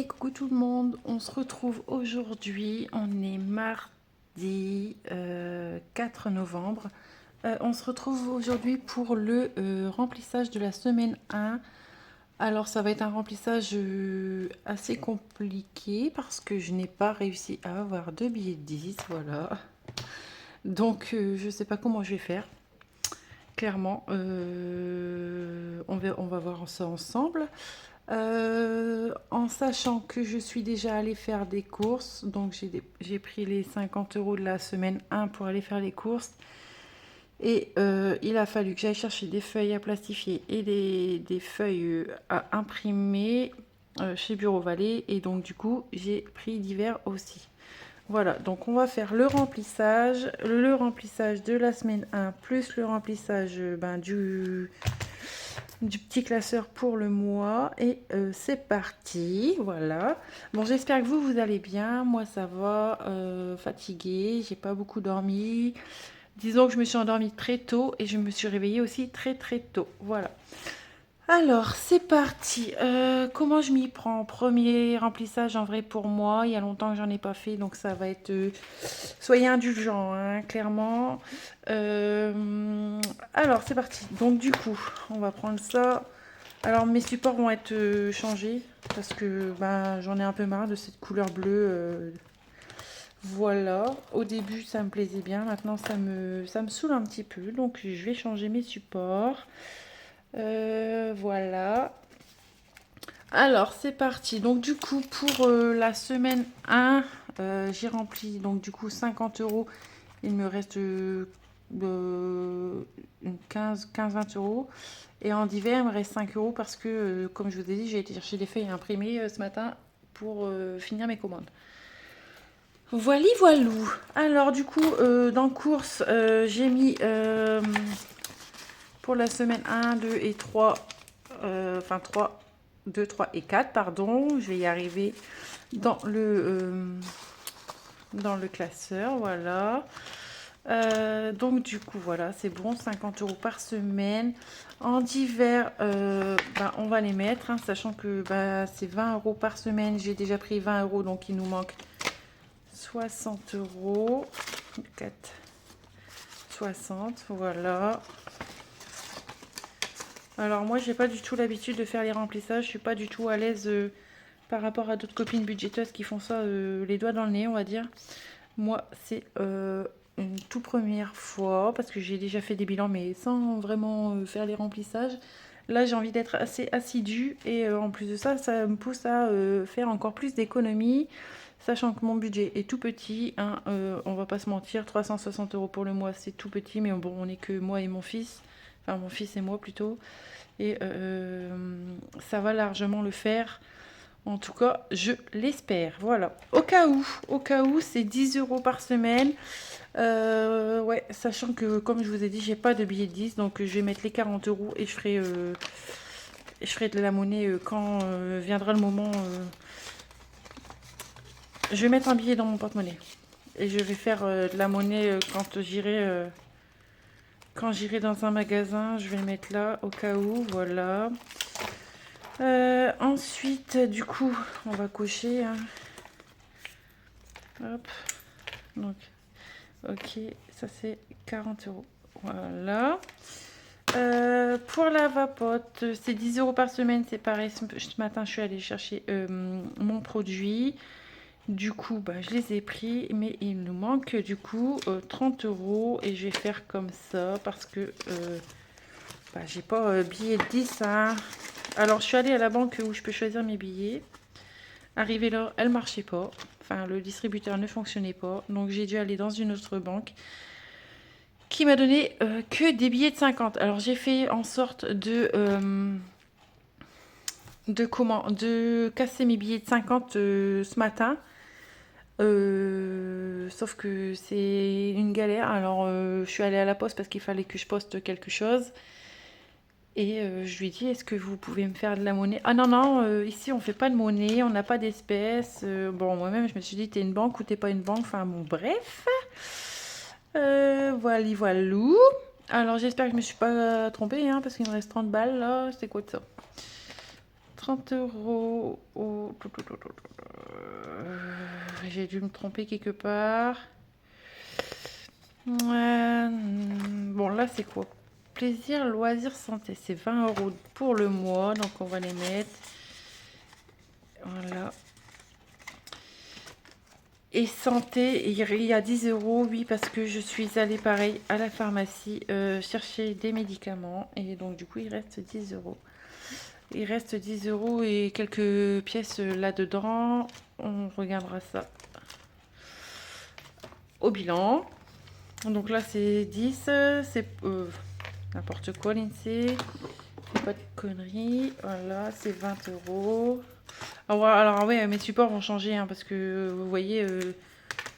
Coucou tout le monde, on se retrouve aujourd'hui, on est mardi 4 novembre. On se retrouve aujourd'hui pour le remplissage de la semaine 1. Alors ça va être un remplissage assez compliqué parce que je n'ai pas réussi à avoir de billets de 10, voilà. Donc je ne sais pas comment je vais faire, clairement. On va voir ça ensemble. En sachant que je suis déjà allée faire des courses, donc j'ai pris les 50 € de la semaine 1 pour aller faire les courses. Et il a fallu que j'aille chercher des feuilles à plastifier et des feuilles à imprimer chez Bureau Vallée. Et donc du coup, j'ai pris divers aussi. Voilà, donc on va faire le remplissage de la semaine 1 plus le remplissage du petit classeur pour le mois et c'est parti. Voilà, bon, j'espère que vous allez bien. Moi ça va, fatiguée, j'ai pas beaucoup dormi, disons que je me suis endormie très tôt et je me suis réveillée aussi très tôt. Voilà, alors c'est parti. Comment je m'y prends? Premier remplissage en vrai pour moi, il y a longtemps que j'en ai pas fait, donc ça va être soyez indulgents, hein, clairement. Alors c'est parti. Donc du coup, on va prendre ça. Alors mes supports vont être changés parce que j'en ai un peu marre de cette couleur bleue. Voilà. Au début ça me plaisait bien, maintenant ça me saoule un petit peu. Donc je vais changer mes supports. Voilà. Alors c'est parti. Donc du coup pour la semaine 1, j'ai rempli donc du coup 50 €. Il me reste 15-20 €. Et en divers, il me reste 5 € parce que, comme je vous ai dit, j'ai été chercher des feuilles à imprimer ce matin pour finir mes commandes. Voilà, voilou. Alors du coup, dans course, j'ai mis pour la semaine 1, 2 et 3, 3, 2, 3 et 4, pardon. Je vais y arriver dans le classeur, voilà. Donc du coup voilà, c'est bon, 50 € par semaine. En divers, on va les mettre, hein, sachant que c'est 20 € par semaine. J'ai déjà pris 20 €, donc il nous manque 60 €. 4, 60, voilà. Alors moi j'ai pas du tout l'habitude de faire les remplissages, je suis pas du tout à l'aise par rapport à d'autres copines budgéteuses qui font ça les doigts dans le nez, on va dire. Moi c'est une toute première fois parce que j'ai déjà fait des bilans mais sans vraiment faire les remplissages. Là j'ai envie d'être assez assidue et en plus de ça, ça me pousse à faire encore plus d'économies, sachant que mon budget est tout petit, hein, on va pas se mentir, 360 € pour le mois c'est tout petit, mais bon, on n'est que moi et mon fils, enfin mon fils et moi plutôt, et ça va largement le faire. En tout cas, je l'espère. Voilà. Au cas où, c'est 10 € par semaine. Ouais, sachant que, comme je vous ai dit, j'ai pas de billet de 10, donc je vais mettre les 40 € et je ferai de la monnaie quand viendra le moment. Je vais mettre un billet dans mon porte-monnaie et je vais faire de la monnaie quand j'irai dans un magasin. Je vais le mettre là au cas où. Voilà. Ensuite, du coup, on va cocher. Hein. Hop. Donc, ok, ça c'est 40 €. Voilà. Pour la vapote, c'est 10 € par semaine, c'est pareil. Ce matin, je suis allée chercher mon produit. Du coup, je les ai pris, mais il nous manque du coup 30 € et je vais faire comme ça parce que j'ai pas billet de 10. Hein. Alors, je suis allée à la banque où je peux choisir mes billets. Arrivée là, elle marchait pas. Enfin, le distributeur ne fonctionnait pas. Donc, j'ai dû aller dans une autre banque qui m'a donné que des billets de 50. Alors, j'ai fait en sorte de casser mes billets de 50 ce matin. Sauf que c'est une galère. Alors, je suis allée à la poste parce qu'il fallait que je poste quelque chose. Et je lui ai dit, est-ce que vous pouvez me faire de la monnaie? Ah non, non, ici on fait pas de monnaie, on n'a pas d'espèces. Bon, moi-même je me suis dit, t'es une banque ou t'es pas une banque? Enfin bon, bref. Voilà, voilou. Alors j'espère que je me suis pas trompée, hein, parce qu'il me reste 30 balles là. C'est quoi de ça? 30 euros. J'ai dû me tromper quelque part. Bon, là, c'est quoi? Plaisir, loisir, santé. C'est 20 euros pour le mois. Donc, on va les mettre. Voilà. Et santé, il y a 10 euros. Oui, parce que je suis allée, pareil, à la pharmacie chercher des médicaments. Et donc, du coup, il reste 10 euros. Il reste 10 euros et quelques pièces là-dedans. On regardera ça au bilan. Donc là, c'est 10. C'est n'importe quoi, l'INSEE. Fais pas de conneries. Voilà, c'est 20 euros. Alors, ouais, mes supports vont changer. Parce que vous voyez,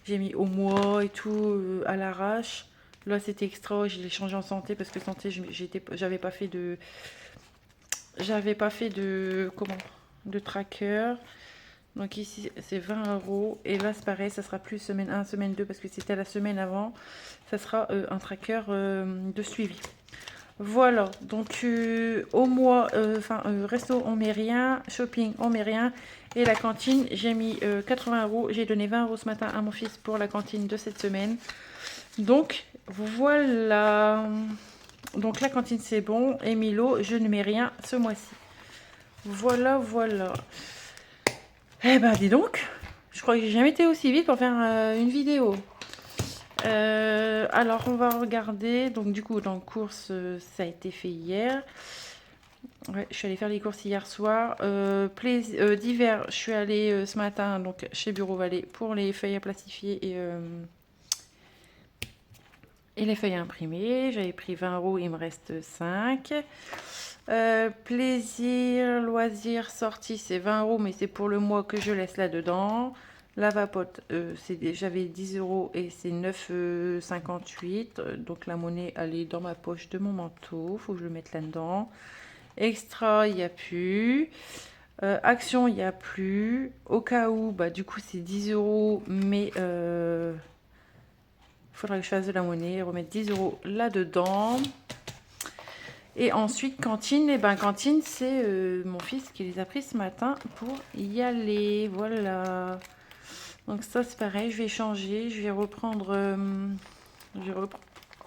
j'ai mis au mois et tout à l'arrache. Là, c'était extra. Je l'ai changé en santé parce que santé, j'avais pas fait de... J'avais pas fait de... Comment? De tracker. Donc ici, c'est 20 euros. Et là, c'est pareil, ça sera plus semaine 1, semaine 2, parce que c'était la semaine avant. Ça sera un tracker de suivi. Voilà. Donc, au mois, resto, on met rien. Shopping, on met rien. Et la cantine, j'ai mis 80 euros. J'ai donné 20 euros ce matin à mon fils pour la cantine de cette semaine. Donc, voilà. Donc, la cantine, c'est bon. Et Milo, je ne mets rien ce mois-ci. Voilà, voilà. Eh ben, dis donc, je crois que j'ai jamais été aussi vite pour faire une vidéo. Alors, on va regarder. Donc, du coup, dans courses, ça a été fait hier. Ouais, je suis allée faire les courses hier soir. D'hiver, je suis allée ce matin donc chez Bureau Vallée pour les feuilles à plastifier et les feuilles à imprimer. J'avais pris 20 euros, il me reste 5. Plaisir, loisir, sortie, c'est 20 euros, mais c'est pour le mois que je laisse là-dedans. La vapote, j'avais 10 euros et c'est 9,58. Donc la monnaie, elle est dans ma poche de mon manteau. Faut que je le mette là-dedans. Extra, il n'y a plus. Action, il n'y a plus. Au cas où, bah, du coup, c'est 10 euros, mais il faudra que je fasse de la monnaie. Remettre 10 euros là-dedans. Et ensuite, cantine, et ben cantine, c'est mon fils qui les a pris ce matin pour y aller. Voilà. Donc ça, c'est pareil, je vais changer. Je vais reprendre...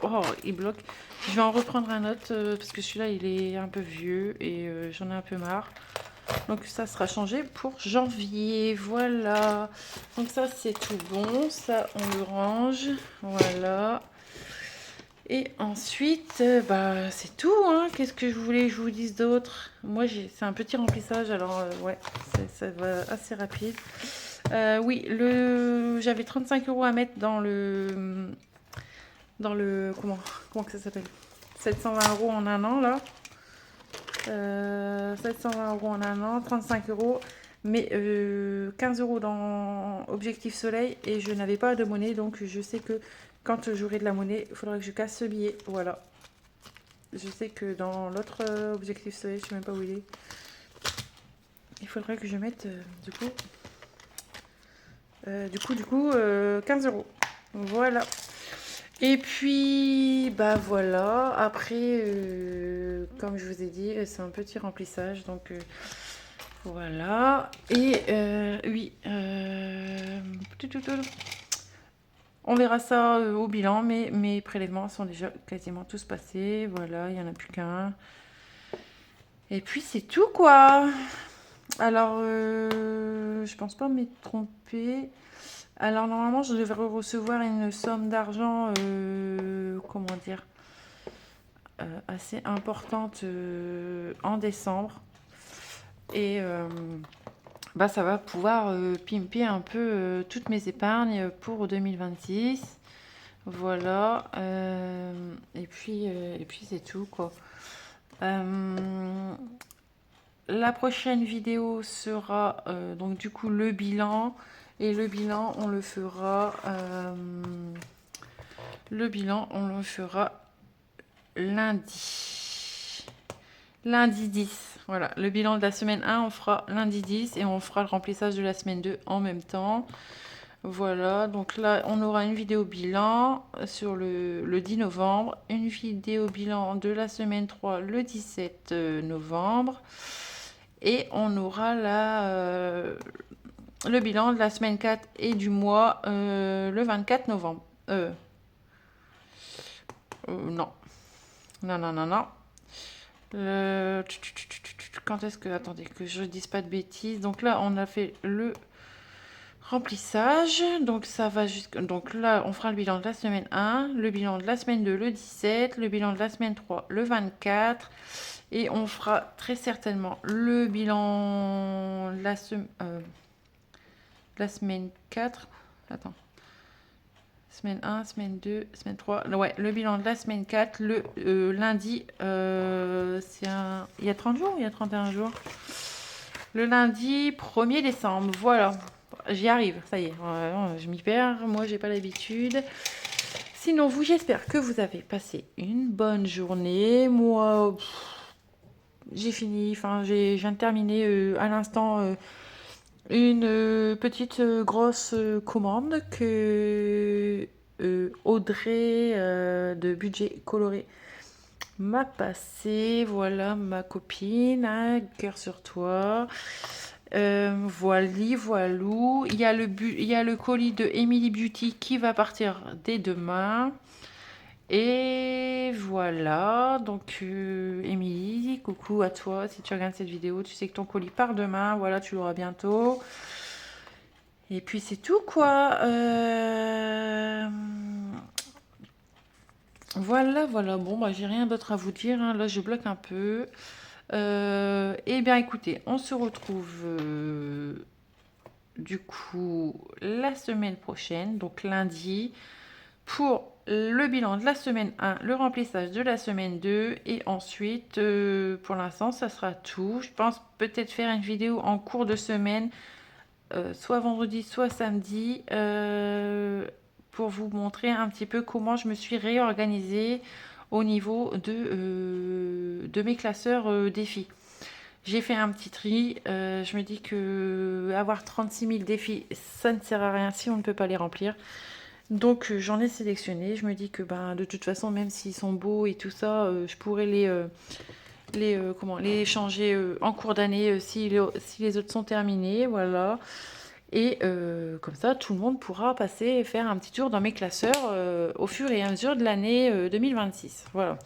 Oh, il bloque. Je vais en reprendre un autre parce que celui-là, il est un peu vieux et j'en ai un peu marre. Donc ça sera changé pour janvier. Voilà. Donc ça, c'est tout bon. Ça, on le range. Voilà. Et ensuite, bah, c'est tout. Hein. Qu'est-ce que je voulais que je vous dise d'autre? Moi, c'est un petit remplissage. Alors, ouais, ça va assez rapide. Oui, j'avais 35 euros à mettre dans le... Comment que ça s'appelle? 720 euros en un an, là. 720 euros en un an, 35 euros. Mais 15 euros dans Objectif Soleil. Et je n'avais pas de monnaie. Donc, je sais que quand j'aurai de la monnaie, il faudra que je casse ce billet. Voilà. Je sais que dans l'autre Objectif Soleil, je ne sais même pas où il est. Il faudrait que je mette, du coup, 15 euros. Voilà. Et puis, bah voilà. Après, comme je vous ai dit, c'est un petit remplissage. Donc, voilà. Et oui. On verra ça au bilan, mais mes prélèvements sont déjà quasiment tous passés. Voilà, il n'y en a plus qu'un. Et puis c'est tout quoi. Alors, je pense pas m'être trompée. Alors normalement, je devrais recevoir une somme d'argent, comment dire, assez importante en décembre. Et bah, ça va pouvoir pimper un peu toutes mes épargnes pour 2026. Voilà. Et puis c'est tout quoi. La prochaine vidéo sera donc du coup le bilan. Et le bilan, on le fera lundi. Lundi 10. Voilà, le bilan de la semaine 1, on fera lundi 10 et on fera le remplissage de la semaine 2 en même temps. Voilà, donc là, on aura une vidéo bilan sur le 10 novembre, une vidéo bilan de la semaine 3 le 17 novembre. Et on aura le bilan de la semaine 4 et du mois le 24 novembre. Non. Non, non, non, non. Quand est-ce que... Attendez, que je ne dise pas de bêtises. Donc là, on a fait le remplissage. Donc ça va jusqu'à... Donc là, on fera le bilan de la semaine 1, le bilan de la semaine 2, le 17, le bilan de la semaine 3, le 24. Et on fera très certainement le bilan de la semaine 4. Attends. Semaine 1, semaine 2, semaine 3. Ouais, le bilan de la semaine 4, le lundi, il y a 30 jours ou il y a 31 jours? Le lundi 1er décembre, voilà. J'y arrive, ça y est. Je m'y perds, moi j'ai pas l'habitude. Sinon, vous, j'espère que vous avez passé une bonne journée. Moi, j'ai fini, enfin, je viens de terminer à l'instant une petite grosse commande que Audrey de Budget Coloré m'a passé. Voilà ma copine, hein, cœur sur toi. Voilou. Il y a le colis de Emily Beauty qui va partir dès demain. Et voilà, donc Émilie, coucou à toi, si tu regardes cette vidéo, tu sais que ton colis part demain, voilà, tu l'auras bientôt. Et puis c'est tout quoi. Voilà, bon bah j'ai rien d'autre à vous dire, hein. Là je bloque un peu. Eh bien écoutez, on se retrouve du coup la semaine prochaine, donc lundi, pour le bilan de la semaine 1, le remplissage de la semaine 2 et ensuite pour l'instant ça sera tout. Je pense peut-être faire une vidéo en cours de semaine, soit vendredi soit samedi, pour vous montrer un petit peu comment je me suis réorganisée au niveau de mes classeurs défis. J'ai fait un petit tri, je me dis que avoir 36 000 défis ça ne sert à rien si on ne peut pas les remplir. Donc j'en ai sélectionné, je me dis que de toute façon même s'ils sont beaux et tout ça, je pourrais les changer en cours d'année si les autres sont terminés, voilà. Et comme ça tout le monde pourra passer et faire un petit tour dans mes classeurs au fur et à mesure de l'année 2026. Voilà.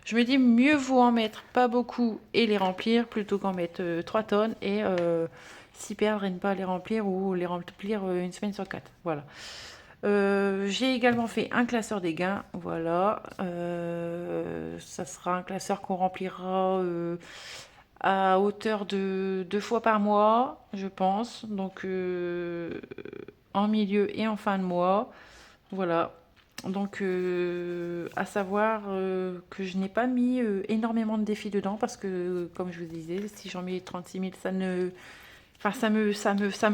Je me dis mieux vaut en mettre pas beaucoup et les remplir plutôt qu'en mettre 3 tonnes et s'y perdre et ne pas les remplir ou les remplir une semaine sur 4. Voilà. J'ai également fait un classeur des gains, voilà. Ça sera un classeur qu'on remplira à hauteur de 2 fois par mois, je pense. Donc en milieu et en fin de mois, voilà. Donc à savoir que je n'ai pas mis énormément de défis dedans parce que comme je vous disais, si j'en mets 36 000, ça ne... Enfin, ça me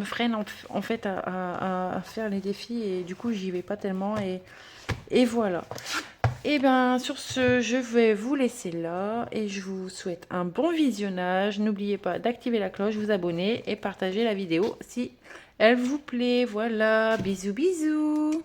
freine en fait à faire les défis et du coup j'y vais pas tellement et voilà. Et bien sur ce, je vais vous laisser là et je vous souhaite un bon visionnage. N'oubliez pas d'activer la cloche, vous abonner et partager la vidéo si elle vous plaît. Voilà, bisous bisous.